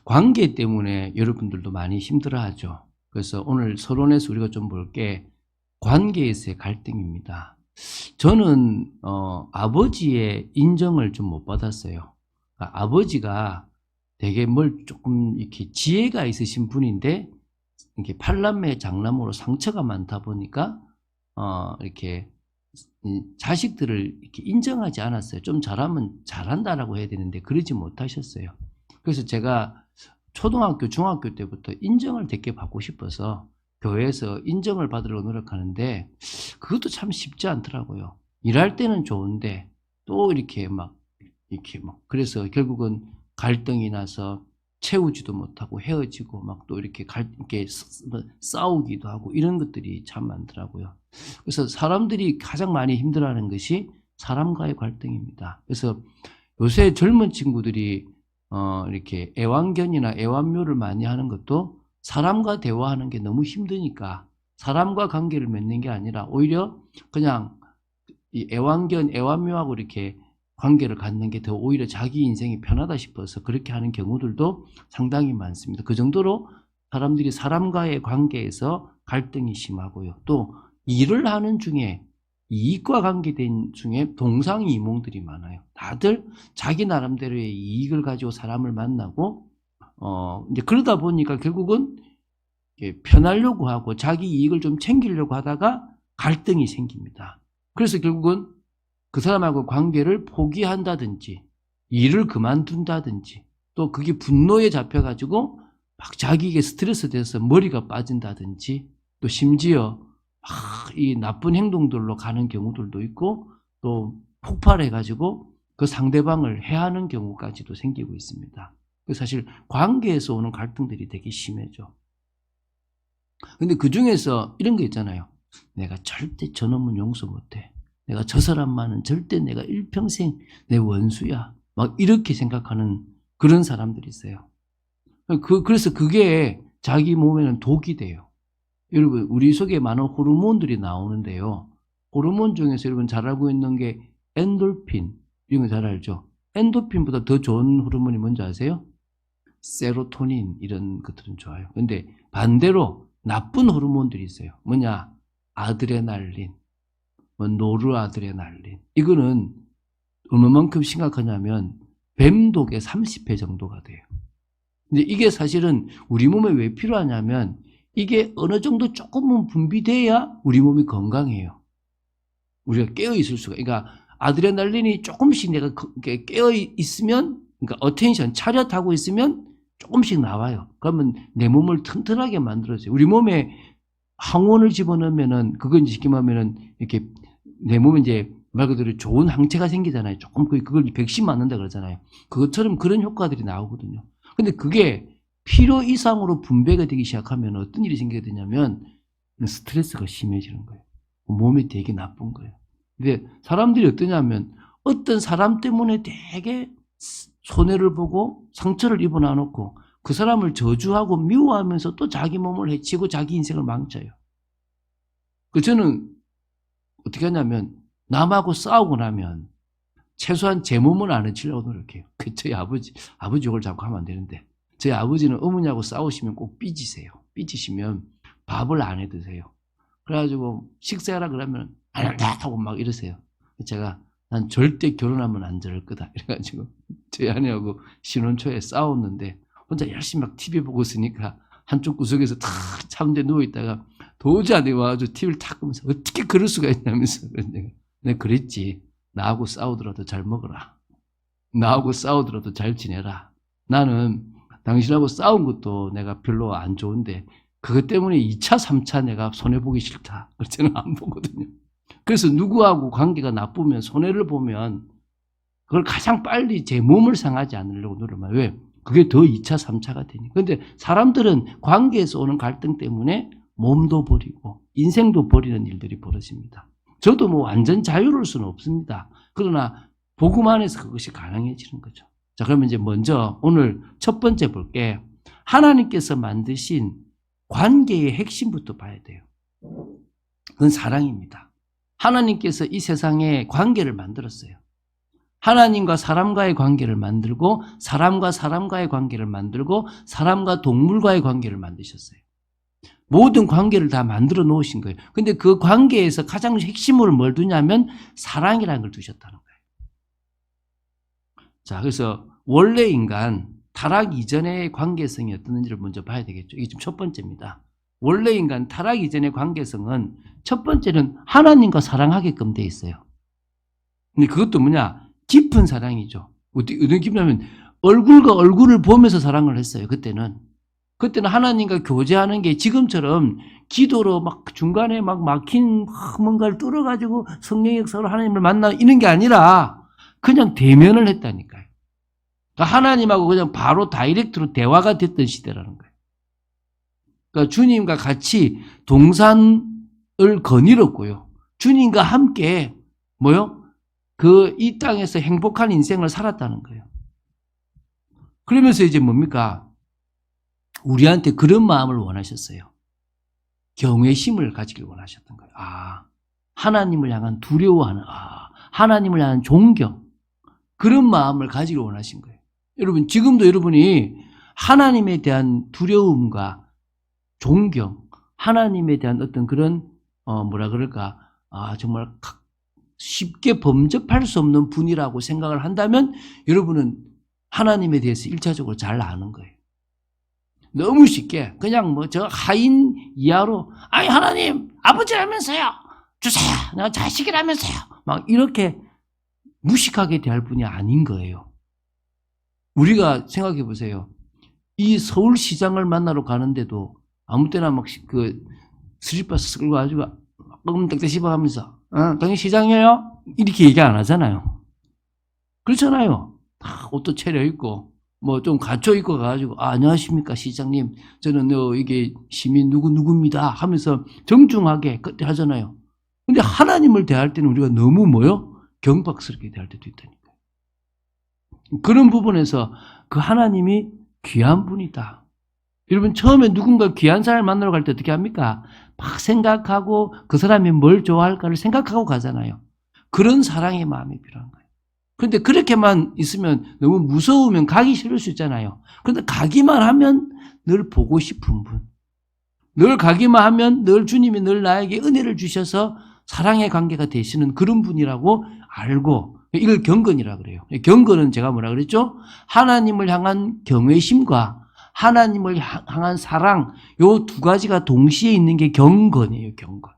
관계 때문에 여러분들도 많이 힘들어하죠. 그래서 오늘 서론에서 우리가 좀 볼 게 관계에서의 갈등입니다. 저는 아버지의 인정을 좀 못 받았어요. 그러니까 아버지가 되게 뭘 조금 이렇게 지혜가 있으신 분인데 이렇게 팔남매 장남으로 상처가 많다 보니까 이렇게 자식들을 이렇게 인정하지 않았어요. 좀 잘하면 잘한다라고 해야 되는데 그러지 못하셨어요. 그래서 제가 초등학교, 중학교 때부터 인정을 되게 받고 싶어서 교회에서 인정을 받으려고 노력하는데 그것도 참 쉽지 않더라고요. 일할 때는 좋은데 또 이렇게 막 그래서 결국은 갈등이 나서 채우지도 못하고 헤어지고 막 또 이렇게 싸우기도 하고 이런 것들이 참 많더라고요. 그래서 사람들이 가장 많이 힘들어하는 것이 사람과의 갈등입니다. 그래서 요새 젊은 친구들이 이렇게 애완견이나 애완묘를 많이 하는 것도 사람과 대화하는 게 너무 힘드니까 사람과 관계를 맺는 게 아니라 오히려 그냥 이 애완견, 애완묘하고 이렇게 관계를 갖는 게 더 오히려 자기 인생이 편하다 싶어서 그렇게 하는 경우들도 상당히 많습니다. 그 정도로 사람들이 사람과의 관계에서 갈등이 심하고요. 또 일을 하는 중에 이익과 관계된 중에 동상이몽들이 많아요. 다들 자기 나름대로의 이익을 가지고 사람을 만나고 이제 그러다 보니까 결국은 편하려고 하고 자기 이익을 좀 챙기려고 하다가 갈등이 생깁니다. 그래서 결국은 그 사람하고 관계를 포기한다든지 일을 그만둔다든지 또 그게 분노에 잡혀가지고 막 자기에게 스트레스 돼서 머리가 빠진다든지 또 심지어 이 나쁜 행동들로 가는 경우들도 있고 또 폭발해가지고 그 상대방을 해하는 경우까지도 생기고 있습니다. 사실 관계에서 오는 갈등들이 되게 심해져. 근데 그 중에서 이런 거 있잖아요. 내가 절대 저놈은 용서 못해. 내가 저 사람만은 절대 내가 일평생 내 원수야. 막 이렇게 생각하는 그런 사람들이 있어요. 그래서 그게 자기 몸에는 독이 돼요. 여러분, 우리 속에 많은 호르몬들이 나오는데요. 호르몬 중에서 여러분 잘 알고 있는 게 엔돌핀. 이런 거 잘 알죠? 엔돌핀보다 더 좋은 호르몬이 뭔지 아세요? 세로토닌 이런 것들은 좋아요. 근데 반대로 나쁜 호르몬들이 있어요. 뭐냐? 아드레날린, 노르아드레날린. 이거는 얼마만큼 심각하냐면 뱀독의 30배 정도가 돼요. 근데 이게 사실은 우리 몸에 왜 필요하냐면 이게 어느 정도 조금은 분비돼야 우리 몸이 건강해요. 우리가 깨어 있을 수가. 그러니까 아드레날린이 조금씩 내가 깨어 있으면, 그러니까 어텐션 차렷하고 있으면 조금씩 나와요. 그러면 내 몸을 튼튼하게 만들어줘요. 우리 몸에 항원을 집어넣으면은 그건 쉽게 말하면은 이렇게 내 몸에 이제 말 그대로 좋은 항체가 생기잖아요. 조금 그걸 백신 맞는다 그러잖아요. 그것처럼 그런 효과들이 나오거든요. 근데 그게 필요 이상으로 분배가 되기 시작하면 어떤 일이 생기게 되냐면 스트레스가 심해지는 거예요. 몸이 되게 나쁜 거예요. 근데 사람들이 어떠냐면 어떤 사람 때문에 되게 손해를 보고 상처를 입어 놔놓고 그 사람을 저주하고 미워하면서 또 자기 몸을 해치고 자기 인생을 망쳐요. 저는 어떻게 하냐면 남하고 싸우고 나면 최소한 제 몸은 안 해치려고 노력해요. 저희 아버지 욕을 자꾸 하면 안 되는데 저희 아버지는 어머니하고 싸우시면 꼭 삐지세요. 삐지시면 밥을 안 해 드세요. 그래가지고 식사하라 그러면 안 한다 하고 막 이러세요. 제가 난 절대 결혼하면 안 저럴 거다 이래가지고 저희 아내하고 신혼 초에 싸웠는데 혼자 열심히 막 TV 보고 있으니까 한쪽 구석에서 탁 참대 누워있다가 도저히 안 돼 와가지고 TV를 탁 보면서 어떻게 그럴 수가 있냐면서 내가 그랬지. 나하고 싸우더라도 잘 먹어라. 나하고 싸우더라도 잘 지내라. 나는 당신하고 싸운 것도 내가 별로 안 좋은데 그것 때문에 2차, 3차 내가 손해보기 싫다. 저는 안 보거든요. 그래서 누구하고 관계가 나쁘면 손해를 보면 그걸 가장 빨리 제 몸을 상하지 않으려고 노력해요. 왜? 그게 더 2차, 3차가 되니까. 근데 사람들은 관계에서 오는 갈등 때문에 몸도 버리고 인생도 버리는 일들이 벌어집니다. 저도 뭐 완전 자유로울 수는 없습니다. 그러나 복음 안에서 그것이 가능해지는 거죠. 자, 그러면 이제 먼저 오늘 첫 번째 볼게 하나님께서 만드신 관계의 핵심부터 봐야 돼요. 그건 사랑입니다. 하나님께서 이 세상에 관계를 만들었어요. 하나님과 사람과의 관계를 만들고 사람과 사람과의 관계를 만들고 사람과 동물과의 관계를 만드셨어요. 모든 관계를 다 만들어 놓으신 거예요. 근데 그 관계에서 가장 핵심으로 뭘 두냐면 사랑이라는 걸 두셨다는 거예요. 자, 그래서 원래 인간 타락 이전의 관계성이 어떻는지를 먼저 봐야 되겠죠. 이게 지금 첫 번째입니다. 원래 인간 타락 이전의 관계성은 첫 번째는 하나님과 사랑하게끔 돼 있어요. 근데 그것도 뭐냐? 깊은 사랑이죠. 어떤 깊냐면 얼굴과 얼굴을 보면서 사랑을 했어요. 그때는 하나님과 교제하는 게 지금처럼 기도로 막 중간에 막 막힌 뭔가를 뚫어가지고 성령의 역사로 하나님을 만나 이런 게 아니라 그냥 대면을 했다니까요. 그러니까 하나님하고 그냥 바로 다이렉트로 대화가 됐던 시대라는 거예요. 그러니까 주님과 같이 동산을 거닐었고요. 주님과 함께 이 땅에서 행복한 인생을 살았다는 거예요. 그러면서 이제 뭡니까? 우리한테 그런 마음을 원하셨어요. 경외심을 가지길 원하셨던 거예요. 하나님을 향한 두려워하는, 하나님을 향한 존경, 그런 마음을 가지길 원하신 거예요. 여러분, 지금도 여러분이 하나님에 대한 두려움과 존경, 하나님에 대한 어떤 그런, 정말 쉽게 범접할 수 없는 분이라고 생각을 한다면 여러분은 하나님에 대해서 1차적으로 잘 아는 거예요. 너무 쉽게 그냥 저 하인 이하로 하나님 아버지라면서요 주세요 내가 자식이라면서요 막 이렇게 무식하게 대할 분이 아닌 거예요. 우리가 생각해 보세요. 이 서울시장을 만나러 가는데도 아무 때나 막 스리버스 끌고 가지고 딱 씹어가면서 당신 시장이에요? 이렇게 얘기 안 하잖아요. 그렇잖아요. 다 옷도 차려입고 좀 갖춰입고 가가지고 안녕하십니까 시장님, 저는 이게 시민 누구입니다 하면서 정중하게 하잖아요. 근데 하나님을 대할 때는 우리가 너무 경박스럽게 대할 때도 있다니까요. 그런 부분에서 그 하나님이 귀한 분이다. 여러분, 처음에 누군가 귀한 사람을 만나러 갈 때 어떻게 합니까? 막 생각하고 그 사람이 뭘 좋아할까를 생각하고 가잖아요. 그런 사랑의 마음이 필요한 거예요. 그런데 그렇게만 있으면 너무 무서우면 가기 싫을 수 있잖아요. 그런데 가기만 하면 늘 보고 싶은 분. 늘 가기만 하면 늘 주님이 늘 나에게 은혜를 주셔서 사랑의 관계가 되시는 그런 분이라고 알고, 이걸 경건이라고 그래요. 경건은 제가 뭐라 그랬죠? 하나님을 향한 경외심과 하나님을 향한 사랑, 요 두 가지가 동시에 있는 게 경건이에요, 경건.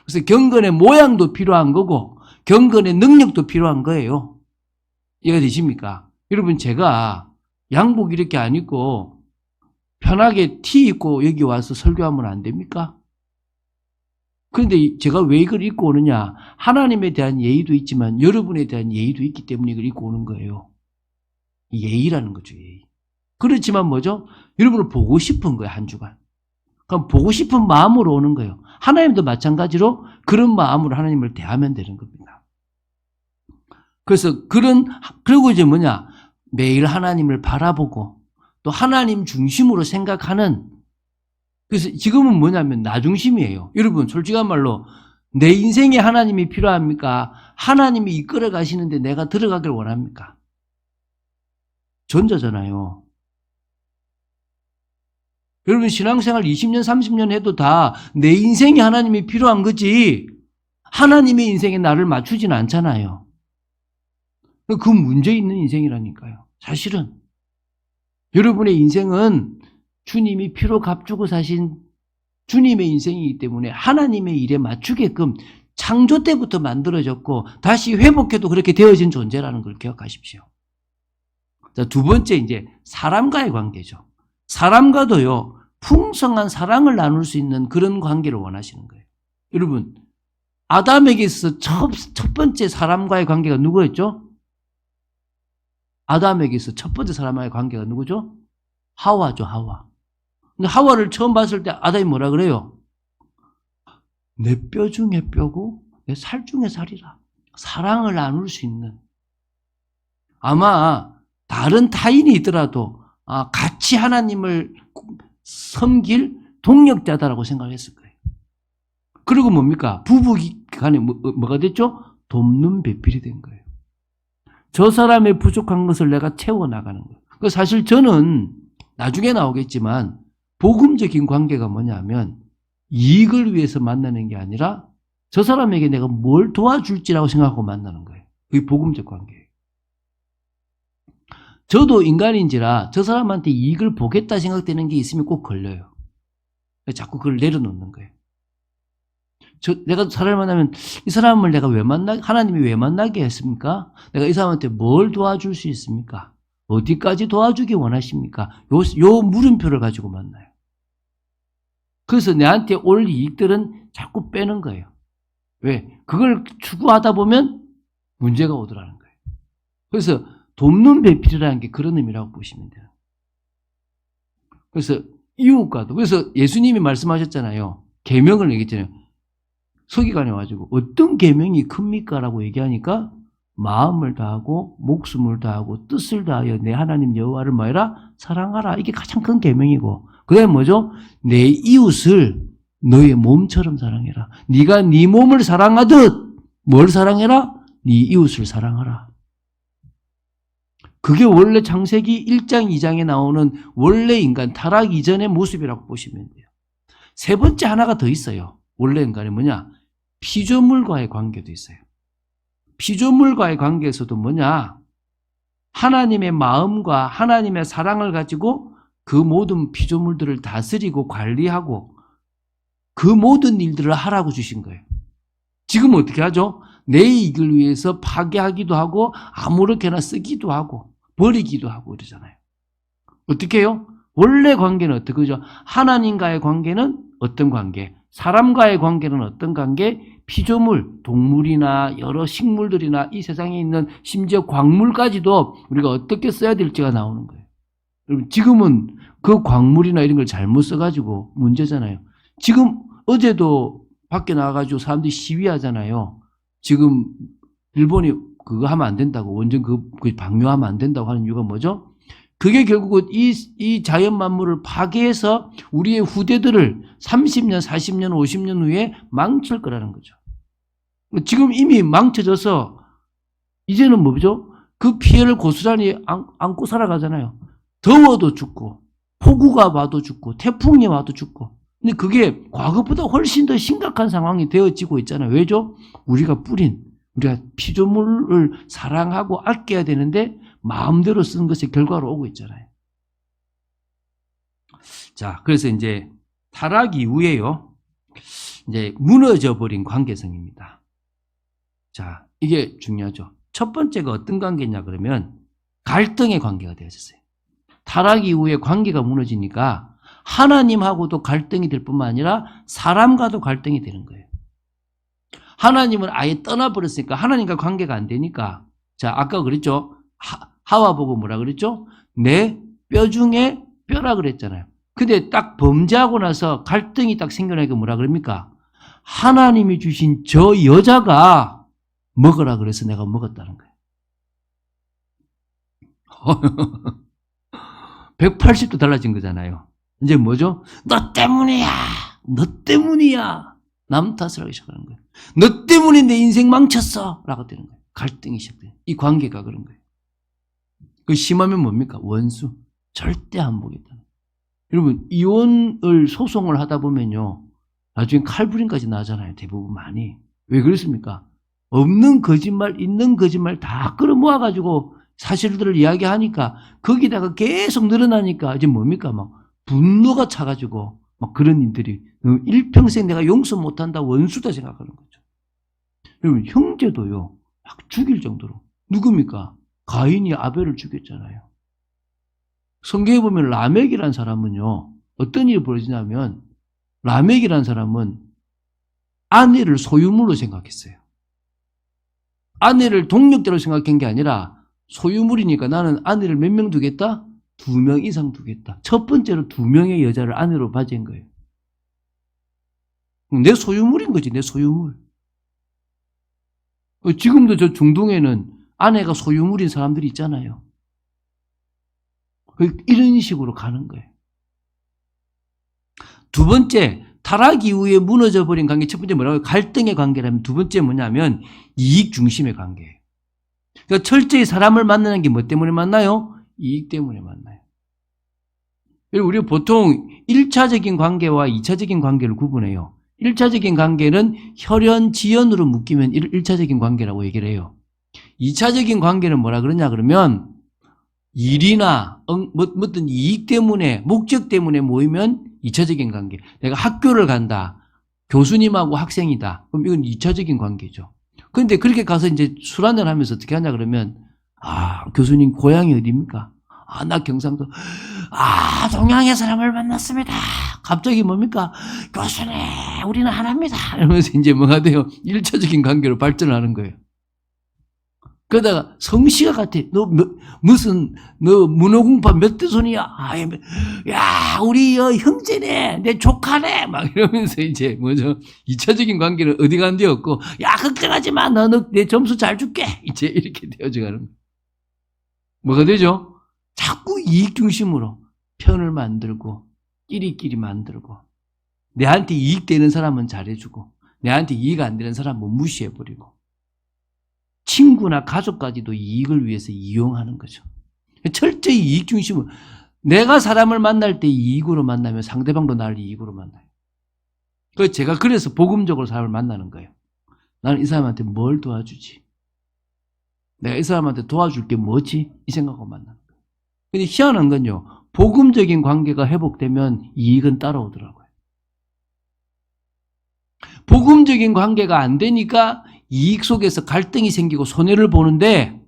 그래서 경건의 모양도 필요한 거고 경건의 능력도 필요한 거예요. 이해가 되십니까? 여러분, 제가 양복 이렇게 안 입고 편하게 티 입고 여기 와서 설교하면 안 됩니까? 그런데 제가 왜 이걸 입고 오느냐? 하나님에 대한 예의도 있지만 여러분에 대한 예의도 있기 때문에 이걸 입고 오는 거예요. 예의라는 거죠, 예의. 그렇지만 여러분을 보고 싶은 거예요, 한 주간. 그럼 보고 싶은 마음으로 오는 거예요. 하나님도 마찬가지로 그런 마음으로 하나님을 대하면 되는 겁니다. 그래서 그리고 이제 매일 하나님을 바라보고 또 하나님 중심으로 생각하는, 그래서 지금은 뭐냐면 나 중심이에요. 여러분, 솔직한 말로 내 인생에 하나님이 필요합니까? 하나님이 이끌어 가시는데 내가 들어가길 원합니까? 전자잖아요. 여러분, 신앙생활 20년, 30년 해도 다 내 인생에 하나님이 필요한 거지 하나님의 인생에 나를 맞추지는 않잖아요. 그 문제 있는 인생이라니까요. 사실은 여러분의 인생은 주님이 피로 값주고 사신 주님의 인생이기 때문에 하나님의 일에 맞추게끔 창조 때부터 만들어졌고 다시 회복해도 그렇게 되어진 존재라는 걸 기억하십시오. 자, 두 번째, 이제 사람과의 관계죠. 사람과도요, 풍성한 사랑을 나눌 수 있는 그런 관계를 원하시는 거예요. 여러분, 아담에게 있어서 첫 번째 사람과의 관계가 누구였죠? 아담에게 있어서 첫 번째 사람과의 관계가 누구죠? 하와죠, 하와. 근데 하와를 처음 봤을 때 아담이 뭐라 그래요? 내 뼈 중에 뼈고 내 살 중에 살이라. 사랑을 나눌 수 있는. 아마 다른 타인이 있더라도 같이 하나님을 섬길 동력자다라고 생각했을 거예요. 그리고 뭡니까? 부부 간에 뭐가 됐죠? 돕는 배필이 된 거예요. 저 사람의 부족한 것을 내가 채워나가는 거예요. 그 사실 저는 나중에 나오겠지만 복음적인 관계가 뭐냐면 이익을 위해서 만나는 게 아니라 저 사람에게 내가 뭘 도와줄지라고 생각하고 만나는 거예요. 그게 복음적 관계예요. 저도 인간인지라 저 사람한테 이익을 보겠다 생각되는 게 있으면 꼭 걸려요. 자꾸 그걸 내려놓는 거예요. 내가 사람을 만나면 이 사람을 내가 하나님이 왜 만나게 했습니까? 내가 이 사람한테 뭘 도와줄 수 있습니까? 어디까지 도와주기 원하십니까? 요 물음표를 가지고 만나요. 그래서 내한테 올 이익들은 자꾸 빼는 거예요. 왜? 그걸 추구하다 보면 문제가 오더라는 거예요. 그래서 돕는 배필이라는 게 그런 의미라고 보시면 돼요. 그래서 이웃과도. 그래서 예수님이 말씀하셨잖아요. 계명을 얘기했잖아요. 서기관에 와가지고 어떤 계명이 큽니까? 라고 얘기하니까 마음을 다하고 목숨을 다하고 뜻을 다하여 내 하나님 여호와를 뭐해라? 사랑하라. 이게 가장 큰 계명이고 그 다음에 뭐죠? 내 이웃을 너의 몸처럼 사랑해라. 네가 네 몸을 사랑하듯 뭘 사랑해라? 네 이웃을 사랑하라. 그게 원래 창세기 1장 2장에 나오는 원래 인간 타락 이전의 모습이라고 보시면 돼요. 세 번째 하나가 더 있어요. 원래 인간이 뭐냐? 피조물과의 관계도 있어요. 피조물과의 관계에서도 뭐냐? 하나님의 마음과 하나님의 사랑을 가지고 그 모든 피조물들을 다스리고 관리하고 그 모든 일들을 하라고 주신 거예요. 지금 어떻게 하죠? 내 이익을 위해서 파괴하기도 하고 아무렇게나 쓰기도 하고 버리기도 하고 그러잖아요. 어떻게 해요? 원래 관계는 어떻게 하죠? 하나님과의 관계는 어떤 관계? 사람과의 관계는 어떤 관계? 피조물, 동물이나 여러 식물들이나 이 세상에 있는 심지어 광물까지도 우리가 어떻게 써야 될지가 나오는 거예요. 여러분, 지금은 그 광물이나 이런 걸 잘못 써가지고 문제잖아요. 지금 어제도 밖에 나가가지고 사람들이 시위하잖아요. 지금 일본이 그거 하면 안 된다고, 원전 그 방류하면 안 된다고 하는 이유가 뭐죠? 그게 결국은 이 자연 만물을 파괴해서 우리의 후대들을 30년, 40년, 50년 후에 망칠 거라는 거죠. 지금 이미 망쳐져서 이제는 뭐죠? 그 피해를 고스란히 안고 살아가잖아요. 더워도 죽고, 폭우가 와도 죽고, 태풍이 와도 죽고. 근데 그게 과거보다 훨씬 더 심각한 상황이 되어지고 있잖아요. 왜죠? 우리가 피조물을 사랑하고 아껴야 되는데 마음대로 쓰는 것의 결과로 오고 있잖아요. 자, 그래서 이제 타락 이후에요. 이제 무너져 버린 관계성입니다. 자, 이게 중요하죠. 첫 번째가 어떤 관계냐 그러면 갈등의 관계가 되어졌어요. 타락 이후에 관계가 무너지니까 하나님하고도 갈등이 될 뿐만 아니라 사람과도 갈등이 되는 거예요. 하나님은 아예 떠나버렸으니까 하나님과 관계가 안 되니까 자, 아까 그랬죠. 하와 보고 뭐라 그랬죠? 내 뼈 중에 뼈라 그랬잖아요. 근데 딱 범죄하고 나서 갈등이 딱 생겨나니까 뭐라 그럽니까? 하나님이 주신 저 여자가 먹으라 그래서 내가 먹었다는 거예요. 180도 달라진 거잖아요. 이제 뭐죠? 너 때문이야! 너 때문이야! 남 탓을 하기 시작하는 거예요. 너 때문에 내 인생 망쳤어! 라고 되는 거예요. 갈등이 시작돼요. 이 관계가 그런 거예요. 그 심하면 뭡니까? 원수. 절대 안 보겠다는. 여러분, 이혼을 소송을 하다 보면요. 나중에 칼부림까지 나잖아요. 대부분 많이. 왜 그렇습니까? 없는 거짓말, 있는 거짓말 다 끌어모아가지고 사실들을 이야기하니까 거기다가 계속 늘어나니까 이제 뭡니까? 막 분노가 차가지고 막 그런 일들이 일평생 내가 용서 못한다, 원수다 생각하는 거죠. 여러분, 형제도요. 막 죽일 정도로. 누굽니까? 가인이 아벨을 죽였잖아요. 성경에 보면 라멕이라는 사람은요. 어떤 일이 벌어지냐면 라멕이라는 사람은 아내를 소유물로 생각했어요. 아내를 동력대로 생각한 게 아니라 소유물이니까 나는 아내를 몇 명 두겠다? 2명 이상 두겠다. 첫 번째로 2명의 여자를 아내로 맞은 거예요. 내 소유물인 거지, 내 소유물. 지금도 저 중동에는 아내가 소유물인 사람들이 있잖아요. 이런 식으로 가는 거예요. 두 번째, 타락 이후에 무너져버린 관계, 첫 번째 뭐라고요? 갈등의 관계라면 두 번째 뭐냐면 이익 중심의 관계예요. 그러니까 철저히 사람을 만나는 게 뭐 때문에 만나요? 이익 때문에 만나요. 그리고 우리가 보통 1차적인 관계와 2차적인 관계를 구분해요. 1차적인 관계는 혈연, 지연으로 묶이면 1차적인 관계라고 얘기를 해요. 2차적인 관계는 뭐라 그러냐 그러면 일이나 어떤 이익 때문에, 목적 때문에 모이면 2차적인 관계. 내가 학교를 간다. 교수님하고 학생이다. 그럼 이건 2차적인 관계죠. 그런데 그렇게 가서 이제 술 한잔 하면서 어떻게 하냐 그러면, 교수님 고향이 어디입니까? 나 경상도. 동양의 사람을 만났습니다. 갑자기 뭡니까? 교수님, 우리는 하나입니다. 이러면서 이제 뭐가 돼요? 1차적인 관계로 발전하는 거예요. 그러다가 성씨가 같아. 너 문어공파 몇 대 손이야? 야, 우리 형제네, 내 조카네, 막 이러면서 이제 뭐죠? 2차적인 관계는 어디 간 데 없고, 야, 걱정하지 마, 너 내 점수 잘 줄게. 이제 이렇게 되어져 가는 거예요. 뭐가 되죠? 자꾸 이익 중심으로 편을 만들고, 끼리끼리 만들고, 내한테 이익 되는 사람은 잘해주고, 내한테 이익 안 되는 사람은 무시해버리고, 친구나 가족까지도 이익을 위해서 이용하는 거죠. 철저히 이익 중심으로. 내가 사람을 만날 때 이익으로 만나면 상대방도 나를 이익으로 만나요. 제가 그래서 복음적으로 사람을 만나는 거예요. 나는 이 사람한테 뭘 도와주지? 내가 이 사람한테 도와줄 게 뭐지? 이 생각하고 만나는 거예요. 근데 희한한 건요, 복음적인 관계가 회복되면 이익은 따라오더라고요. 복음적인 관계가 안 되니까 이익 속에서 갈등이 생기고 손해를 보는데,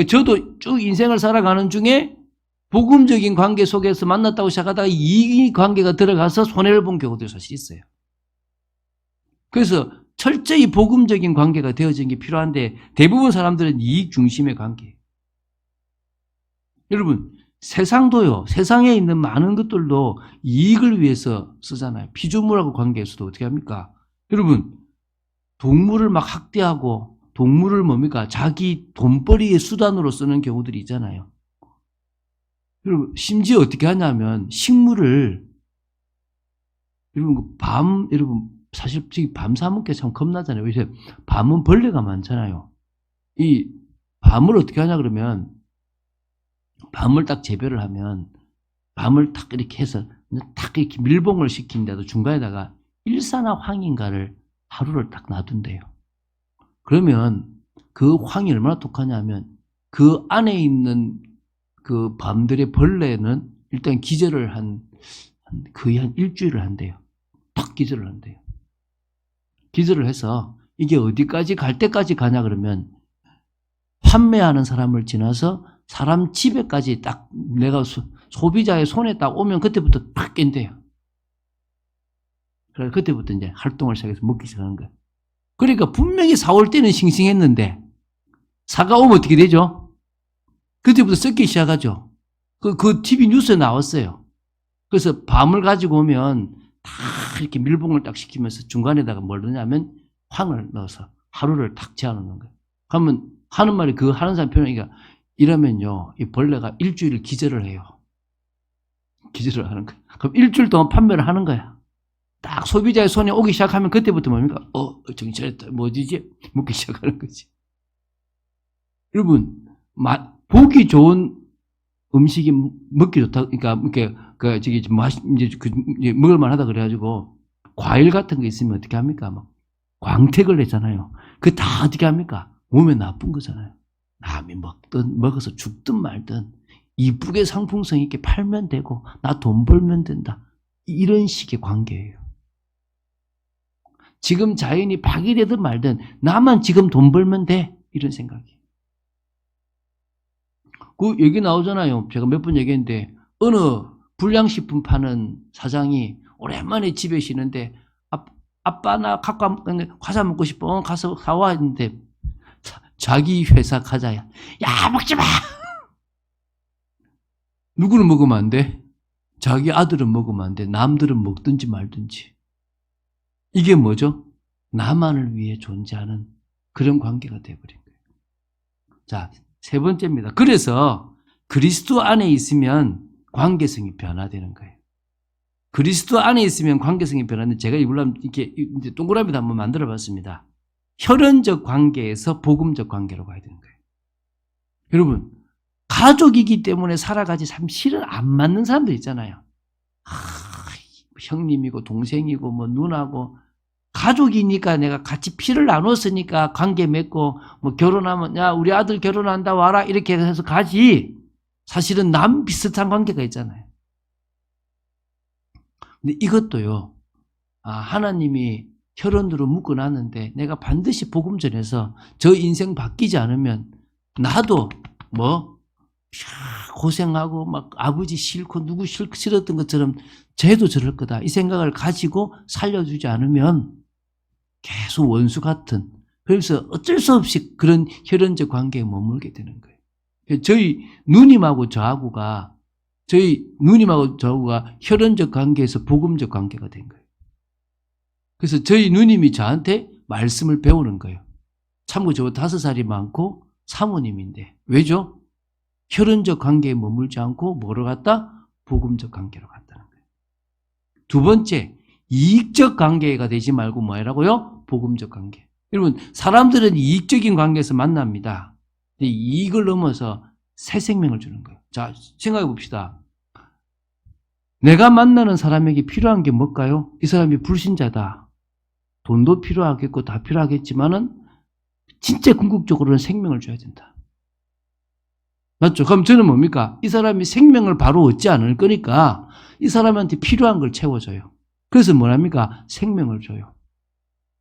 저도 쭉 인생을 살아가는 중에 복음적인 관계 속에서 만났다고 시작하다가 이익 관계가 들어가서 손해를 본 경우도 사실 있어요. 그래서 철저히 복음적인 관계가 되어진 게 필요한데, 대부분 사람들은 이익 중심의 관계예요. 여러분, 세상도요, 세상에 있는 많은 것들도 이익을 위해서 쓰잖아요. 피조물하고 관계에서도 어떻게 합니까? 여러분, 동물을 막 학대하고 동물을 뭡니까? 자기 돈벌이의 수단으로 쓰는 경우들이 있잖아요. 여러분, 심지어 어떻게 하냐면 식물을, 여러분 사실 밤 사먹기 참 겁나잖아요. 왜냐면 밤은 벌레가 많잖아요. 이 밤을 어떻게 하냐 그러면, 밤을 딱 재배를 하면 밤을 딱 이렇게 해서 딱 이렇게 밀봉을 시킨데도 중간에다가 일산화황인가를 하루를 딱 놔둔대요. 그러면 그 황이 얼마나 독하냐면 그 안에 있는 그 밤들의 벌레는 일단 기절을 거의 한 일주일을 한대요. 탁 기절을 한대요. 기절을 해서 이게 어디까지 갈 때까지 가냐 그러면 판매하는 사람을 지나서 사람 집에까지 딱 내가 소비자의 손에 딱 오면 그때부터 팍 깬대요. 그래서 그때부터 이제 활동을 시작해서 먹기 시작하는 거예요. 그러니까 분명히 사올 때는 싱싱했는데 사가 오면 어떻게 되죠? 그때부터 썩기 시작하죠. 그 TV 뉴스에 나왔어요. 그래서 밤을 가지고 오면 다 이렇게 밀봉을 딱 시키면서 중간에다가 뭘 넣냐면 황을 넣어서 하루를 탁 재워놓는 거예요. 그러면 하는 말이 그 하는 사람 표현이니까 이러면요, 이 벌레가 일주일 기절을 해요. 기절을 하는 거예요. 그럼 일주일 동안 판매를 하는 거야. 딱 소비자의 손에 오기 시작하면 그때부터 뭡니까? 정신 차렸다. 뭐지? 먹기 시작하는 거지. 여러분, 보기 좋은 음식이 먹기 좋다. 그러니까 이제 먹을만 하다 그래가지고 과일 같은 거 있으면 어떻게 합니까? 막 광택을 내잖아요. 그거 다 어떻게 합니까? 몸에 나쁜 거잖아요. 남이 먹어서 죽든 말든 이쁘게 상품성 있게 팔면 되고 나 돈 벌면 된다. 이런 식의 관계예요. 지금 자연이 파괴되든 말든 나만 지금 돈 벌면 돼. 이런 생각이에요. 그 얘기 나오잖아요. 제가 몇 번 얘기했는데 어느 불량식품 파는 사장이 오랜만에 집에 쉬는데 아빠 나 과자 먹고 싶어. 가서 사와 했는데 자기 회사 과자야. 야, 먹지 마. 누구는 먹으면 안 돼? 자기 아들은 먹으면 안 돼. 남들은 먹든지 말든지. 이게 뭐죠? 나만을 위해 존재하는 그런 관계가 되어버린 거예요. 자, 세 번째입니다. 그래서 그리스도 안에 있으면 관계성이 변화되는 거예요. 그리스도 안에 있으면 관계성이 변화되는, 제가 이렇게 이제 동그라미도 한번 만들어 봤습니다. 혈연적 관계에서 복음적 관계로 가야 되는 거예요. 여러분, 가족이기 때문에 살아가지 참 실은 안 맞는 사람들 있잖아요. 형님이고 동생이고 뭐 누나고 가족이니까 내가 같이 피를 나눴으니까 관계 맺고 뭐 결혼하면 야 우리 아들 결혼한다 와라 이렇게 해서 가지. 사실은 남 비슷한 관계가 있잖아요. 근데 이것도요. 하나님이 혈연으로 묶어놨는데 내가 반드시 복음 전해서 저 인생 바뀌지 않으면 나도 뭐 고생하고 막 아버지 싫고 누구 싫었던 것처럼 쟤도 저럴 거다 이 생각을 가지고 살려주지 않으면 계속 원수 같은, 그래서 어쩔 수 없이 그런 혈연적 관계에 머물게 되는 거예요. 저희 누님하고 저하고가 혈연적 관계에서 복음적 관계가 된 거예요. 그래서 저희 누님이 저한테 말씀을 배우는 거예요. 참고 저 5살이 많고 사모님인데 왜죠? 혈연적 관계에 머물지 않고 뭐로 갔다? 복음적 관계로 갔다는 거예요. 두 번째, 이익적 관계가 되지 말고 뭐라고요? 복음적 관계. 여러분, 사람들은 이익적인 관계에서 만납니다. 이익을 넘어서 새 생명을 주는 거예요. 자, 생각해 봅시다. 내가 만나는 사람에게 필요한 게 뭘까요? 이 사람이 불신자다. 돈도 필요하겠고 다 필요하겠지만은 진짜 궁극적으로는 생명을 줘야 된다. 맞죠? 그럼 저는 뭡니까? 이 사람이 생명을 바로 얻지 않을 거니까 이 사람한테 필요한 걸 채워줘요. 그래서 뭐랍니까? 생명을 줘요.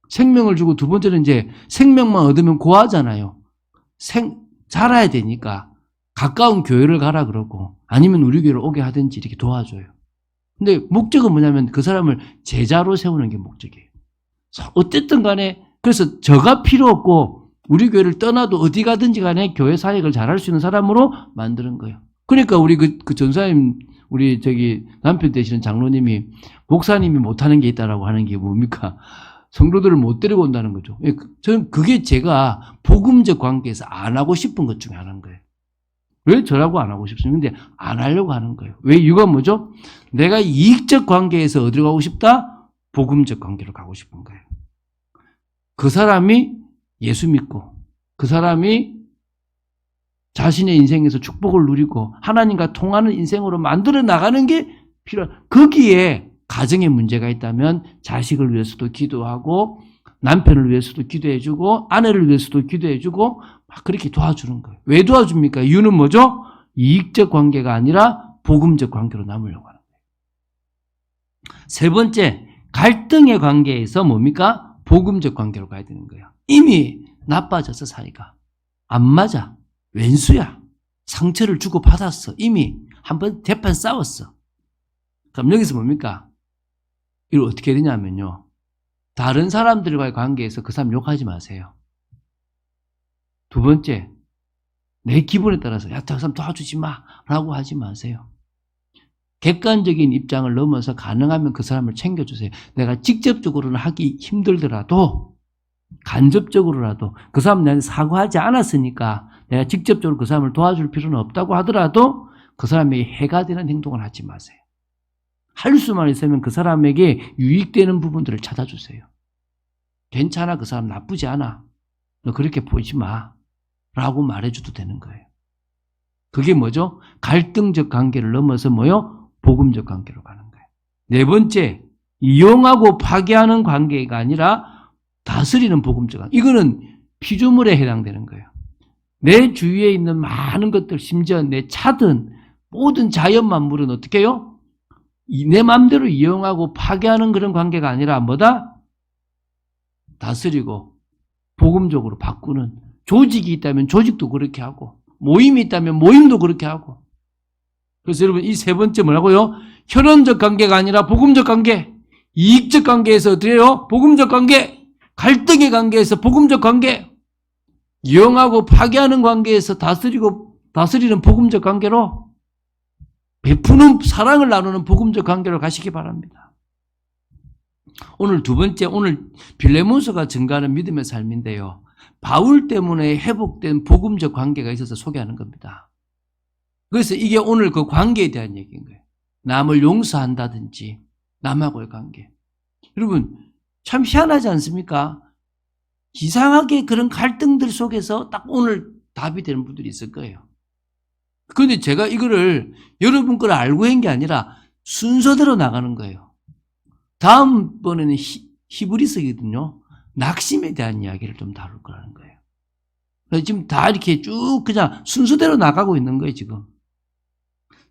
생명을 주고 두 번째는 이제 생명만 얻으면 고하잖아요. 자라야 되니까 가까운 교회를 가라 그러고 아니면 우리 교회를 오게 하든지 이렇게 도와줘요. 근데 목적은 뭐냐면 그 사람을 제자로 세우는 게 목적이에요. 어쨌든 간에 그래서 저가 필요 없고 우리 교회를 떠나도 어디 가든지 간에 교회 사역을 잘할 수 있는 사람으로 만드는 거예요. 그러니까 우리 그 전사님 우리 남편 되시는 장로님이 목사님이 못하는 게 있다라고 하는 게 뭡니까? 성도들을 못 데리고 온다는 거죠. 저는 그게 제가 복음적 관계에서 안 하고 싶은 것 중에 하나인 거예요. 왜 저라고 안 하고 싶습니까? 근데 안 하려고 하는 거예요. 왜? 이유가 뭐죠? 내가 이익적 관계에서 어디로 가고 싶다? 복음적 관계로 가고 싶은 거예요. 그 사람이 예수 믿고 그 사람이 자신의 인생에서 축복을 누리고 하나님과 통하는 인생으로 만들어 나가는 게 필요한, 거기에 가정에 문제가 있다면 자식을 위해서도 기도하고 남편을 위해서도 기도해주고 아내를 위해서도 기도해주고 막 그렇게 도와주는 거예요. 왜 도와줍니까? 이유는 뭐죠? 이익적 관계가 아니라 복음적 관계로 남으려고 하는 거예요. 세 번째, 갈등의 관계에서 뭡니까? 복음적 관계로 가야 되는 거예요. 이미 나빠져서 사이가 안 맞아. 왼수야. 상처를 주고 받았어. 이미 한번 대판 싸웠어. 그럼 여기서 뭡니까? 이걸 어떻게 해야 되냐면요. 다른 사람들과의 관계에서 그 사람 욕하지 마세요. 두 번째, 내 기분에 따라서 야, 저 사람 도와주지 마 라고 하지 마세요. 객관적인 입장을 넘어서 가능하면 그 사람을 챙겨주세요. 내가 직접적으로는 하기 힘들더라도 간접적으로라도 그 사람 나한테 사과하지 않았으니까 내가 직접적으로 그 사람을 도와줄 필요는 없다고 하더라도 그 사람에게 해가 되는 행동을 하지 마세요. 할 수만 있으면 그 사람에게 유익되는 부분들을 찾아주세요. 괜찮아, 그 사람 나쁘지 않아. 너 그렇게 보지 마 라고 말해줘도 되는 거예요. 그게 뭐죠? 갈등적 관계를 넘어서 뭐요? 복음적 관계로 가는 거예요. 네 번째, 이용하고 파괴하는 관계가 아니라 다스리는 복음적 관계. 이거는 피조물에 해당되는 거예요. 내 주위에 있는 많은 것들, 심지어 내 차든 모든 자연 만물은 어떻게 해요? 내 마음대로 이용하고 파괴하는 그런 관계가 아니라 뭐다? 다스리고 복음적으로 바꾸는, 조직이 있다면 조직도 그렇게 하고 모임이 있다면 모임도 그렇게 하고. 그래서 여러분 이 세 번째 뭐라고요? 혈연적 관계가 아니라 복음적 관계. 이익적 관계에서 어떻게 해요? 복음적 관계. 갈등의 관계에서 복음적 관계. 이용하고 파괴하는 관계에서 다스리는 복음적 관계로, 베푸는 사랑을 나누는 복음적 관계로 가시기 바랍니다. 오늘 두 번째, 오늘 빌레몬서가 증가하는 믿음의 삶인데요. 바울 때문에 회복된 복음적 관계가 있어서 소개하는 겁니다. 그래서 이게 오늘 그 관계에 대한 얘기인 거예요. 남을 용서한다든지 남하고의 관계. 여러분 참 희한하지 않습니까? 이상하게 그런 갈등들 속에서 딱 오늘 답이 되는 분들이 있을 거예요. 그런데 제가 이거를 여러분 걸 알고 한 게 아니라 순서대로 나가는 거예요. 다음번에는 히브리서거든요. 낙심에 대한 이야기를 좀 다룰 거라는 거예요. 그래서 지금 다 이렇게 쭉 그냥 순서대로 나가고 있는 거예요, 지금.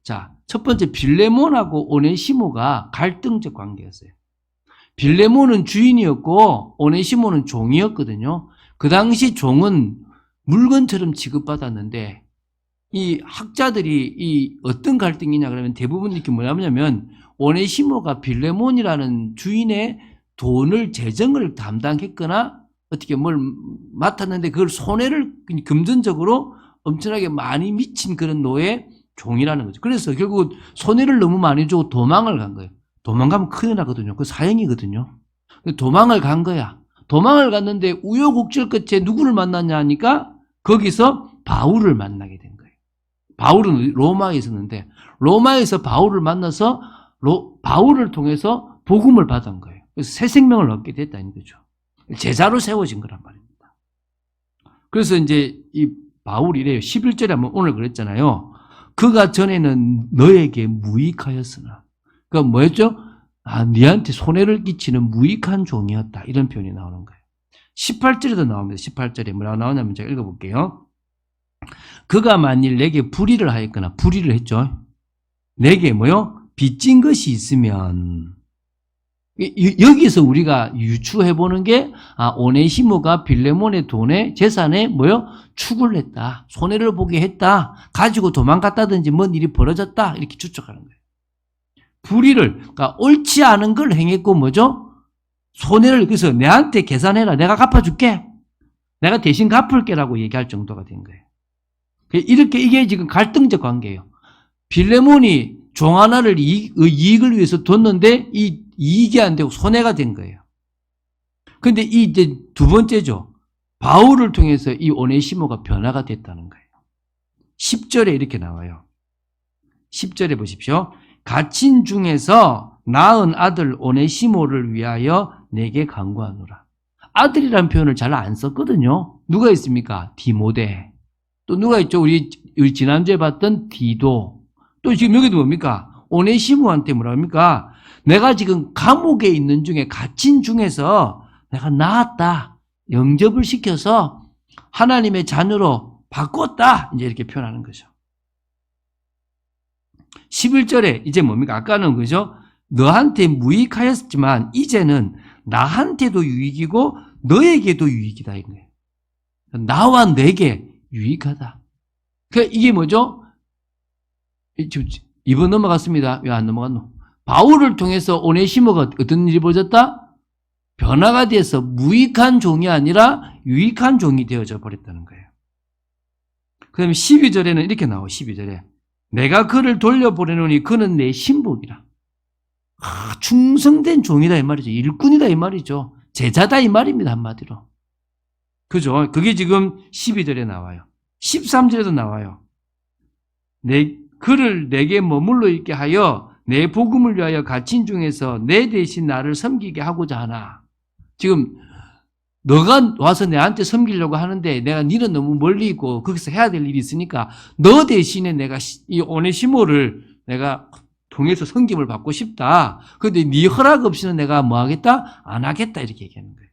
자, 첫 번째 빌레몬하고 오네시모가 갈등적 관계였어요. 빌레몬은 주인이었고 오네시모는 종이었거든요. 그 당시 종은 물건처럼 취급받았는데 이 학자들이 이 어떤 갈등이냐 그러면 대부분 이렇게 뭐냐면 오네시모가 빌레몬이라는 주인의 돈을 재정을 담당했거나 어떻게 뭘 맡았는데 그걸 손해를 금전적으로 엄청나게 많이 미친 그런 노예 종이라는 거죠. 그래서 결국 손해를 너무 많이 주고 도망을 간 거예요. 도망가면 큰일 나거든요. 그 사형이거든요. 도망을 간 거야. 도망을 갔는데 우여곡절 끝에 누구를 만났냐 하니까 거기서 바울을 만나게 된 거예요. 바울은 로마에 있었는데 로마에서 바울을 만나서 바울을 통해서 복음을 받은 거예요. 그래서 새 생명을 얻게 됐다는 거죠. 제자로 세워진 거란 말입니다. 그래서 이제 이 바울이 이래요. 11절에 한번 오늘 그랬잖아요. 그가 전에는 너에게 무익하였으나. 그러니까 뭐였죠? 네한테 손해를 끼치는 무익한 종이었다. 이런 표현이 나오는 거예요. 18절에도 나옵니다. 18절에 뭐라고 나오냐면 제가 읽어볼게요. 그가 만일 내게 불의를 하였거나 불의를 했죠. 내게 뭐요? 빚진 것이 있으면 여기서 우리가 유추해보는 게 오네시모가 빌레몬의 돈에 재산에 뭐요? 축을 했다. 손해를 보게 했다. 가지고 도망갔다든지 뭔 일이 벌어졌다. 이렇게 추측하는 거예요. 불의를 그러니까 옳지 않은 걸 행했고 뭐죠? 손해를 그래서 내한테 계산해라. 내가 갚아줄게. 내가 대신 갚을게라고 얘기할 정도가 된 거예요. 이렇게 이게 지금 갈등적 관계예요. 빌레몬이 종 하나를 이익을 위해서 뒀는데 이 이익이 안 되고 손해가 된 거예요. 그런데 이제 두 번째죠. 바울을 통해서 이 오네시모가 변화가 됐다는 거예요. 10절에 이렇게 나와요. 10절에 보십시오. 갇힌 중에서 낳은 아들 오네시모를 위하여 내게 간구하노라. 아들이라는 표현을 잘 안 썼거든요. 누가 있습니까? 디모데. 또 누가 있죠? 우리 지난주에 봤던 디도. 또 지금 여기도 뭡니까? 오네시모한테 뭐라 합니까? 내가 지금 감옥에 있는 중에 갇힌 중에서 내가 나았다. 영접을 시켜서 하나님의 자녀로 바꿨다. 이제 이렇게 표현하는 거죠. 11절에 이제 뭡니까? 아까는 그죠? 너한테 무익하였지만 이제는 나한테도 유익이고 너에게도 유익이다. 이거예요. 나와 내게 유익하다. 그러니까 이게 뭐죠? 이번 넘어갔습니다. 왜 안 넘어갔노? 바울을 통해서 오네시모가 어떤 일이 벌어졌다? 변화가 돼서 무익한 종이 아니라 유익한 종이 되어져 버렸다는 거예요. 그 다음에 12절에는 이렇게 나와요. 12절에 내가 그를 돌려보내노니 그는 내 신복이라. 충성된 종이다 이 말이죠. 일꾼이다 이 말이죠. 제자다 이 말입니다. 한마디로. 그죠? 그게 지금 12절에 나와요. 13절에도 나와요. 그를 내게 머물러 있게 하여 내 복음을 위하여 갇힌 중에서 내 대신 나를 섬기게 하고자 하나. 지금 너가 와서 내한테 섬기려고 하는데 내가 니는 너무 멀리 있고 거기서 해야 될 일이 있으니까 너 대신에 내가 이 오네시모를 내가 통해서 섬김을 받고 싶다. 그런데 네 허락 없이는 내가 뭐 하겠다? 안 하겠다. 이렇게 얘기하는 거예요.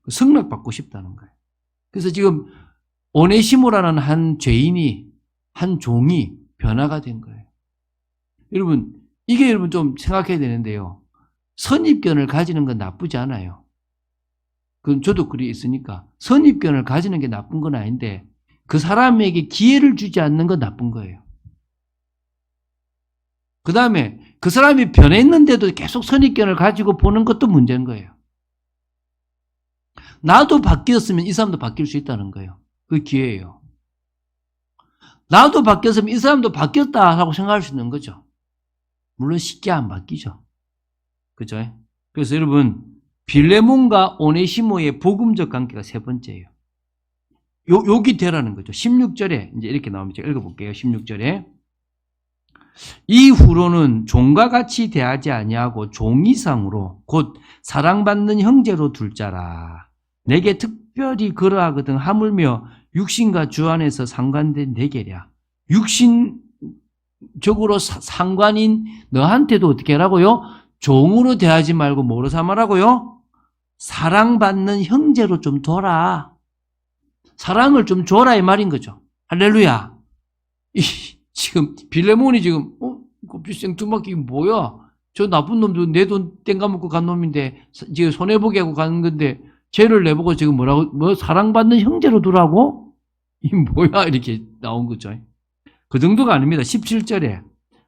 승낙받고 싶다는 거예요. 그래서 지금 오네시모라는 한 죄인이 한 종이 변화가 된 거예요. 여러분 이게 여러분 좀 생각해야 되는데요. 선입견을 가지는 건 나쁘지 않아요. 그건 저도 그리 있으니까 선입견을 가지는 게 나쁜 건 아닌데 그 사람에게 기회를 주지 않는 건 나쁜 거예요. 그 다음에 그 사람이 변했는데도 계속 선입견을 가지고 보는 것도 문제인 거예요. 나도 바뀌었으면 이 사람도 바뀔 수 있다는 거예요. 그 기회예요. 나도 바뀌었으면 이 사람도 바뀌었다라고 생각할 수 있는 거죠. 물론 쉽게 안 바뀌죠. 그죠? 그래서 여러분 빌레몬과 오네시모의 복음적 관계가 세 번째예요. 여기 되라는 거죠. 16절에 이제 이렇게 나옵니다. 제가 읽어볼게요. 16절에 이후로는 종과 같이 대하지 아니하고 종 이상으로 곧 사랑받는 형제로 둘 자라. 내게 특별히 그러하거든 하물며 육신과 주 안에서 상관된 대결이야. 육신적으로 상관인 너한테도 어떻게 하라고요? 종으로 대하지 말고 뭐로 삼으라고요? 사랑받는 형제로 좀 둬라. 사랑을 좀 줘라 이 말인 거죠. 할렐루야. 지금 빌레몬이 지금 그 생뚱맞게 뭐야? 저 나쁜 놈도 내 돈 땡가먹고 간 놈인데 지금 손해보게 하고 가는 건데 죄를 내보고 지금 뭐라고 사랑받는 형제로 두라고? 이 뭐야 이렇게 나온 거죠. 그 정도가 아닙니다. 17절에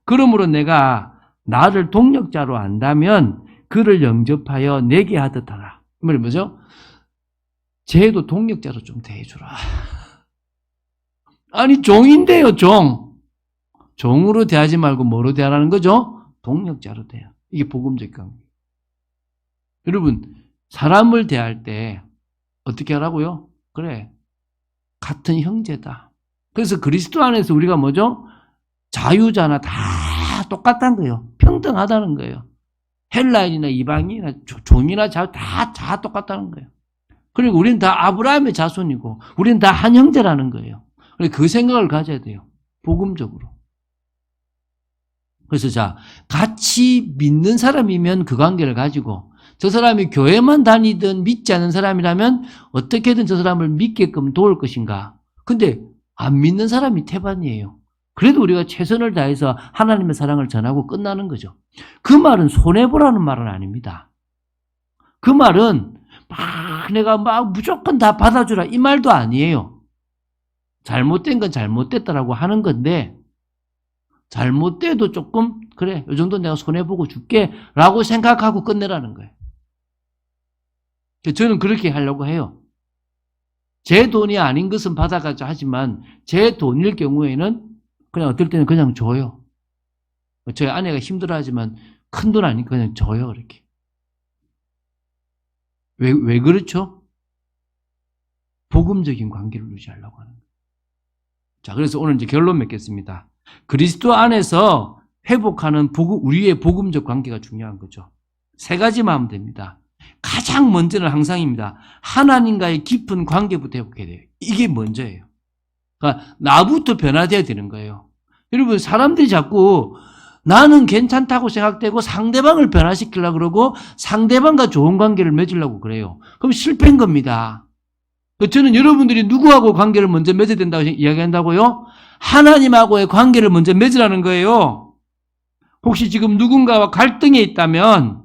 그러므로 내가 나를 동력자로 안다면 그를 영접하여 내게 하듯 하라. 이 말이 뭐죠? 쟤도 동력자로 좀 대해주라. 아니 종인데요, 종. 종으로 대하지 말고 뭐로 대하라는 거죠? 동력자로 대해. 이게 복음적 관계. 여러분 사람을 대할 때 어떻게 하라고요? 그래, 같은 형제다. 그래서 그리스도 안에서 우리가 뭐죠? 자유자나 다 똑같다는 거예요. 평등하다는 거예요. 헬라인이나 이방인이나 종이나 자유 다 똑같다는 거예요. 그리고 우리는 다 아브라함의 자손이고 우리는 다 한 형제라는 거예요. 그 생각을 가져야 돼요. 복음적으로. 그래서 자, 같이 믿는 사람이면 그 관계를 가지고 저 사람이 교회만 다니든 믿지 않는 사람이라면 어떻게든 저 사람을 믿게끔 도울 것인가. 근데 안 믿는 사람이 태반이에요. 그래도 우리가 최선을 다해서 하나님의 사랑을 전하고 끝나는 거죠. 그 말은 손해보라는 말은 아닙니다. 그 말은 내가 무조건 다 받아주라 이 말도 아니에요. 잘못된 건 잘못됐다라고 하는 건데 잘못돼도 조금 그래 이 정도 내가 손해보고 줄게 라고 생각하고 끝내라는 거예요. 저는 그렇게 하려고 해요. 제 돈이 아닌 것은 받아가자 하지만 제 돈일 경우에는 그냥 어떨 때는 그냥 줘요. 저희 아내가 힘들어하지만 큰 돈 아니니까 그냥 줘요. 이렇게. 왜 그렇죠? 복음적인 관계를 유지하려고 하는 거예요. 자, 그래서 오늘 이제 결론 맺겠습니다. 그리스도 안에서 회복하는 우리의 복음적 관계가 중요한 거죠. 세 가지만 하면 됩니다. 가장 먼저는 항상입니다. 하나님과의 깊은 관계부터 회복해야 돼요. 이게 먼저예요. 그러니까 나부터 변화돼야 되는 거예요. 여러분 사람들이 자꾸 나는 괜찮다고 생각되고 상대방을 변화시키려고 그러고 상대방과 좋은 관계를 맺으려고 그래요. 그럼 실패인 겁니다. 저는 여러분들이 누구하고 관계를 먼저 맺어야 된다고 이야기한다고요? 하나님하고의 관계를 먼저 맺으라는 거예요. 혹시 지금 누군가와 갈등에 있다면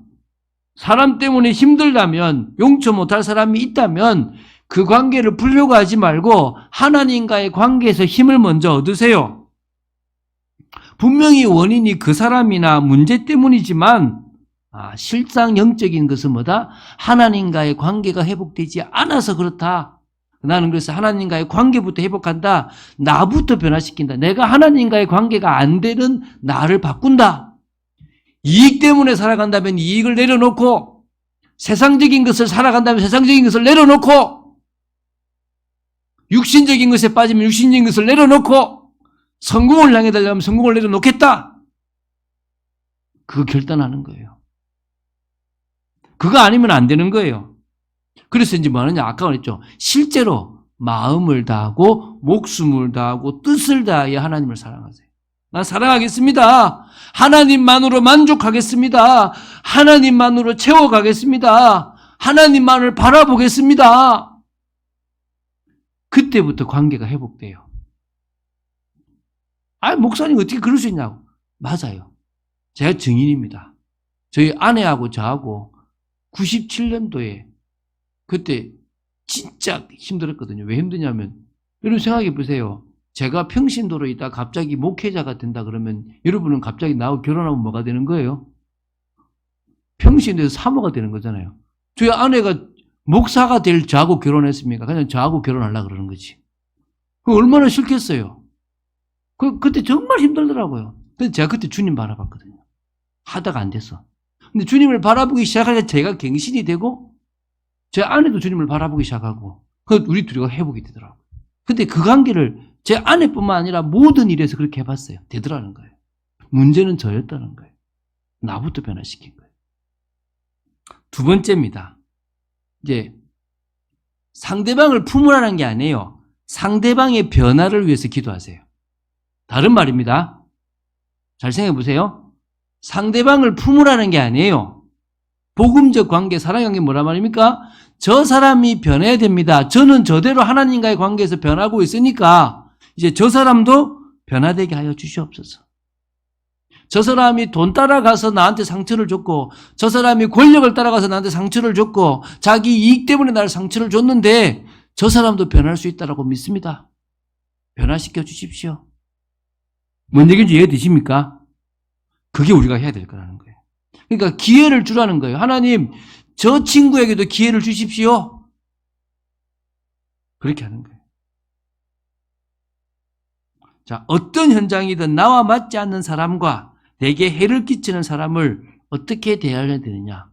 사람 때문에 힘들다면 용서 못할 사람이 있다면 그 관계를 풀려고 하지 말고 하나님과의 관계에서 힘을 먼저 얻으세요. 분명히 원인이 그 사람이나 문제 때문이지만 실상 영적인 것은 뭐다? 하나님과의 관계가 회복되지 않아서 그렇다. 나는 그래서 하나님과의 관계부터 회복한다. 나부터 변화시킨다. 내가 하나님과의 관계가 안 되는 나를 바꾼다. 이익 때문에 살아간다면 이익을 내려놓고 세상적인 것을 살아간다면 세상적인 것을 내려놓고 육신적인 것에 빠지면 육신적인 것을 내려놓고 성공을 향해 달려면 성공을 내려놓겠다. 그거 결단하는 거예요. 그거 아니면 안 되는 거예요. 그래서 이제 뭐 하느냐 아까 말했죠. 실제로 마음을 다하고 목숨을 다하고 뜻을 다하여 하나님을 사랑하세요. 난 사랑하겠습니다. 하나님만으로 만족하겠습니다. 하나님만으로 채워가겠습니다. 하나님만을 바라보겠습니다. 그때부터 관계가 회복돼요. 목사님 어떻게 그럴 수 있냐고. 맞아요. 제가 증인입니다. 저희 아내하고 저하고 97년도에 그때 진짜 힘들었거든요. 왜 힘드냐면 여러분 생각해 보세요. 제가 평신도로 있다 갑자기 목회자가 된다 그러면 여러분은 갑자기 나하고 결혼하면 뭐가 되는 거예요? 평신도에서 사모가 되는 거잖아요. 저희 아내가 목사가 될 저하고 결혼했습니까? 그냥 저하고 결혼하려고 그러는 거지. 그 얼마나 싫겠어요. 그때 정말 힘들더라고요. 근데 제가 그때 주님 바라봤거든요. 하다가 안 됐어. 근데 주님을 바라보기 시작하니까 제가 갱신이 되고 제 아내도 주님을 바라보기 시작하고 우리 둘이가 회복이 되더라고요. 근데 그 관계를 제 아내뿐만 아니라 모든 일에서 그렇게 해봤어요. 되더라는 거예요. 문제는 저였다는 거예요. 나부터 변화시킨 거예요. 두 번째입니다. 이제 상대방을 품으라는 게 아니에요. 상대방의 변화를 위해서 기도하세요. 다른 말입니다. 잘 생각해 보세요. 상대방을 품으라는 게 아니에요. 복음적 관계, 사랑의 관계 뭐란 말입니까? 저 사람이 변해야 됩니다. 저는 저대로 하나님과의 관계에서 변하고 있으니까 이제 저 사람도 변화되게 하여 주시옵소서. 저 사람이 돈 따라가서 나한테 상처를 줬고, 저 사람이 권력을 따라가서 나한테 상처를 줬고, 자기 이익 때문에 나를 상처를 줬는데 저 사람도 변할 수 있다고 믿습니다. 변화시켜 주십시오. 뭔 얘기인지 이해되십니까? 그게 우리가 해야 될 거라는 거예요. 그러니까 기회를 주라는 거예요. 하나님, 저 친구에게도 기회를 주십시오. 그렇게 하는 거예요. 자, 어떤 현장이든 나와 맞지 않는 사람과 내게 해를 끼치는 사람을 어떻게 대해야 되느냐.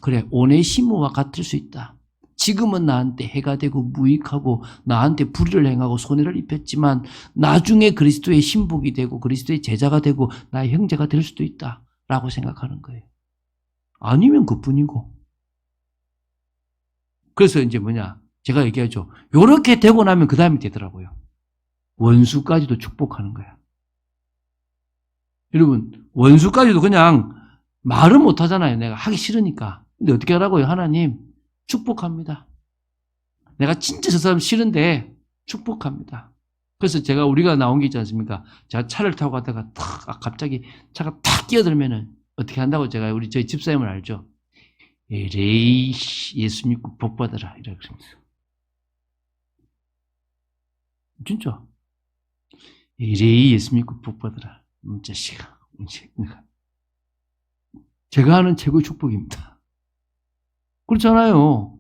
그래, 오네시모와 같을 수 있다. 지금은 나한테 해가 되고 무익하고 나한테 불의를 행하고 손해를 입혔지만 나중에 그리스도의 신복이 되고 그리스도의 제자가 되고 나의 형제가 될 수도 있다라고 생각하는 거예요. 아니면 그뿐이고. 그래서 이제 제가 얘기하죠. 요렇게 되고 나면 그 다음이 되더라고요. 원수까지도 축복하는 거야. 여러분, 원수까지도 그냥 말은 못 하잖아요. 내가 하기 싫으니까. 근데 어떻게 하라고요? 하나님, 축복합니다. 내가 진짜 저 사람 싫은데 축복합니다. 그래서 우리가 나온 게 있지 않습니까? 제가 차를 타고 가다가 갑자기 차가 탁 끼어들면은 어떻게 한다고 저희 집사님을 알죠? 에레이, 예수 믿고 복 받아라. 이라고 그러면서. 진짜. 에레이, 예수 믿고 복 받아라. 자식아. 제가 하는 최고의 축복입니다. 그렇잖아요.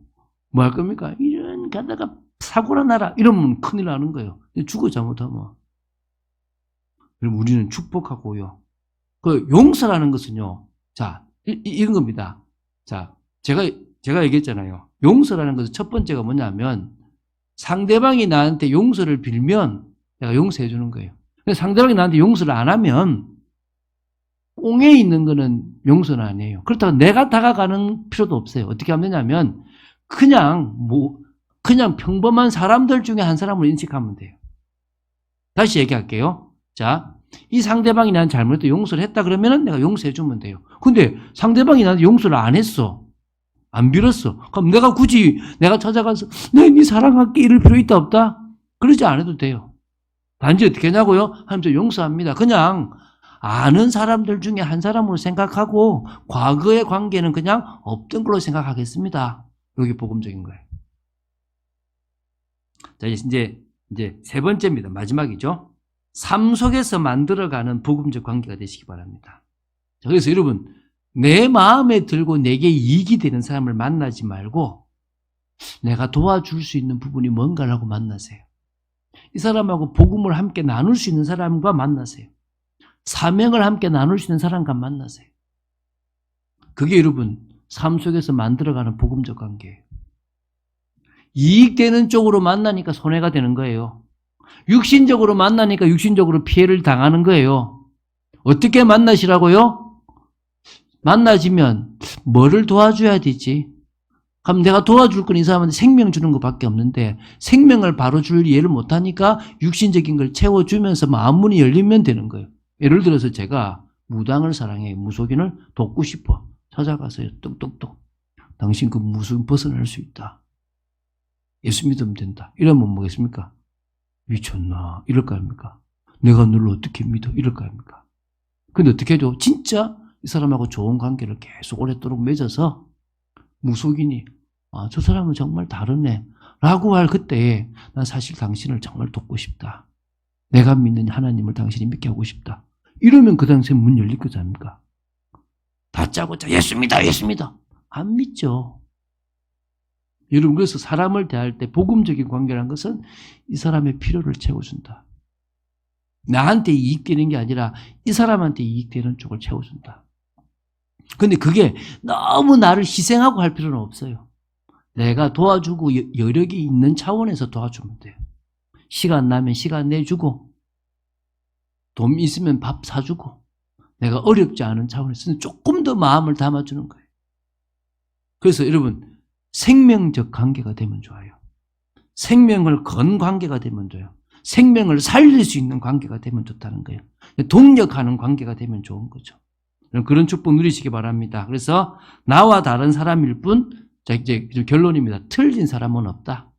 뭐 할 겁니까? 이런 가다가 사고나 나라 이러면 큰일 나는 거예요. 죽어 잘못하면. 그럼 우리는 축복하고요. 그 용서라는 것은요. 자, 이런 겁니다. 자, 제가 얘기했잖아요. 용서라는 것은 첫 번째가 뭐냐면 상대방이 나한테 용서를 빌면 내가 용서해 주는 거예요. 근데 상대방이 나한테 용서를 안 하면 꽁에 있는 거는 용서는 아니에요. 그렇다고 내가 다가가는 필요도 없어요. 어떻게 하면 되냐면 그냥 평범한 사람들 중에 한 사람을 인식하면 돼요. 다시 얘기할게요. 자, 이 상대방이 나한테 잘못했다 용서를 했다 그러면 내가 용서해 주면 돼요. 근데 상대방이 나한테 용서를 안 했어. 안 빌었어. 그럼 내가 굳이 내가 찾아가서 네 사랑할게 이럴 필요 있다 없다? 그러지 않아도 돼요. 단지 어떻게 하냐고요? 하면서 용서합니다. 그냥 아는 사람들 중에 한 사람으로 생각하고 과거의 관계는 그냥 없던 걸로 생각하겠습니다. 이게 복음적인 거예요. 자, 이제 세 번째입니다. 마지막이죠. 삶 속에서 만들어가는 복음적 관계가 되시기 바랍니다. 자, 그래서 여러분, 내 마음에 들고 내게 이익이 되는 사람을 만나지 말고 내가 도와줄 수 있는 부분이 뭔가라고 만나세요. 이 사람하고 복음을 함께 나눌 수 있는 사람과 만나세요. 사명을 함께 나눌 수 있는 사람과 만나세요. 그게 여러분 삶 속에서 만들어가는 복음적 관계예요. 이익되는 쪽으로 만나니까 손해가 되는 거예요. 육신적으로 만나니까 육신적으로 피해를 당하는 거예요. 어떻게 만나시라고요? 만나지면 뭐를 도와줘야 되지? 그럼 내가 도와줄 건 이 사람한테 생명 주는 것밖에 없는데 생명을 바로 줄 이해를 못하니까 육신적인 걸 채워주면서 마음문이 열리면 되는 거예요. 예를 들어서 제가 무당을 사랑해 무속인을 돕고 싶어. 찾아가서요. 똑똑똑. 당신 그 무속 벗어날 수 있다. 예수 믿으면 된다. 이러면 뭐겠습니까? 미쳤나? 이럴 거 아닙니까? 내가 너를 어떻게 믿어? 이럴 거 아닙니까? 근데 어떻게 해줘? 진짜 이 사람하고 좋은 관계를 계속 오랫도록 맺어서 무속인이 저 사람은 정말 다르네 라고 할 그때에 난 사실 당신을 정말 돕고 싶다. 내가 믿는 하나님을 당신이 믿게 하고 싶다. 이러면 그 당시에 문 열릴 거지 않습니까? 다짜고짜 예수 믿어 예수 믿어 안 믿죠. 여러분 그래서 사람을 대할 때 복음적인 관계라는 것은 이 사람의 필요를 채워준다. 나한테 이익되는 게 아니라 이 사람한테 이익되는 쪽을 채워준다. 근데 그게 너무 나를 희생하고 할 필요는 없어요. 내가 도와주고 여력이 있는 차원에서 도와주면 돼요. 시간 나면 시간 내주고 돈 있으면 밥 사주고 내가 어렵지 않은 차원에서 조금 더 마음을 담아주는 거예요. 그래서 여러분 생명적 관계가 되면 좋아요. 생명을 건 관계가 되면 돼요. 생명을 살릴 수 있는 관계가 되면 좋다는 거예요. 동력하는 관계가 되면 좋은 거죠. 그런 축복 누리시기 바랍니다. 그래서 나와 다른 사람일 뿐, 자, 이제 결론입니다. 틀린 사람은 없다.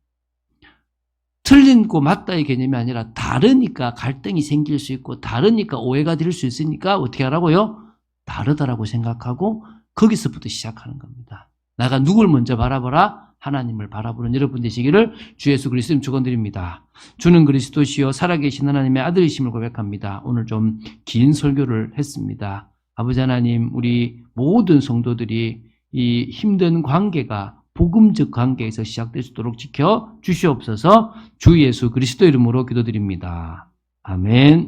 틀린고 맞다의 개념이 아니라 다르니까 갈등이 생길 수 있고 다르니까 오해가 될 수 있으니까 어떻게 하라고요? 다르다라고 생각하고 거기서부터 시작하는 겁니다. 내가 누굴 먼저 바라보라? 하나님을 바라보는 여러분 되시기를 주 예수 그리스도님 축원드립니다. 주는 그리스도시요 살아계신 하나님의 아들이심을 고백합니다. 오늘 좀 긴 설교를 했습니다. 아버지 하나님, 우리 모든 성도들이 이 힘든 관계가 복음적 관계에서 시작될 수 있도록 지켜 주시옵소서. 주 예수 그리스도 이름으로 기도드립니다. 아멘.